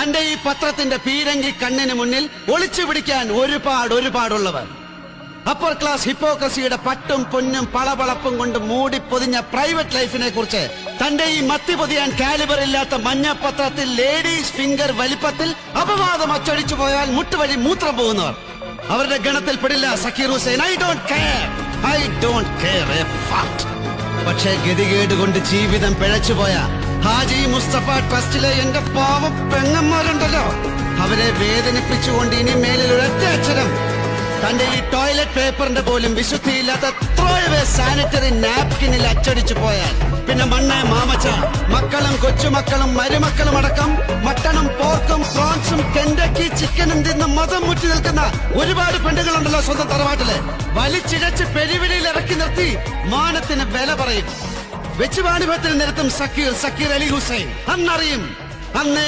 തന്റെ ഈ പത്രത്തിന്റെ പീരങ്കി കണ്ണിന് മുന്നിൽ ഒളിച്ചു പിടിക്കാൻ ഒരുപാടുള്ളവർ. അപ്പർ ക്ലാസ് ഹിപ്പോക്രസിയുടെ പട്ടും പൊന്നും പളപളപ്പും കൊണ്ട് മൂടി പൊതിഞ്ഞ പ്രൈവറ്റ് ലൈഫിനെ കുറിച്ച് തന്റെ ഈ മത്തി പൊതിയാൻ കാലിബർ ഇല്ലാത്ത മഞ്ഞപ്പത്രത്തിൽ ലേഡീസ് ഫിംഗർ വലിപ്പത്തിൽ അപവാദം അച്ചടിച്ചു പോയാൽ മുട്ടുവഴി മൂത്രം പോകുന്നവർ. അവരുടെ ഗണത്തിൽ പെടില്ല Zakir Hussain. I don't care a fact. പക്ഷേ ഗതികേട് കൊണ്ട് ജീവിതം പിഴച്ചുപോയ ഹാജി മുസ്തഫ ട്രസ്റ്റിലെ എന്റെ പാവം പെങ്ങന്മാരുണ്ടല്ലോ, അവരെ വേദനിപ്പിച്ചുകൊണ്ട് ഇനി മേലിൽ ഒരൊറ്റ അക്ഷരം തന്റെ ഈ ടോയ്ലറ്റ് പേപ്പറിന്റെ പോലും വിശുദ്ധിയില്ലാത്ത ത്രോയവേ സാനിറ്ററി നാപ്കിനിൽ അച്ചടിച്ചു പോയാൽ പിന്നെ മണ്ണേ മാമച്ച, മക്കളും കൊച്ചുമക്കളും മരുമക്കളും അടക്കം മട്ടണും പോർക്കും പ്രോൺസും കെൻഡക്കി ചിക്കനും തിന്ന് മതം മുറ്റി നിൽക്കുന്ന ഒരുപാട് പെണ്ണുങ്ങളുണ്ടല്ലോ സ്വന്തം തറവാട്ടില്. വലിച്ചിഴച്ച് പെരുവിളിയിൽ ഇറക്കി നിർത്തി മാനത്തിന് വില പറയും. വെച്ചുവാണിഭത്തിൽ നിരത്തും സക്കീർ അലി ഹുസൈൻ. അന്നറിയും, അന്നേ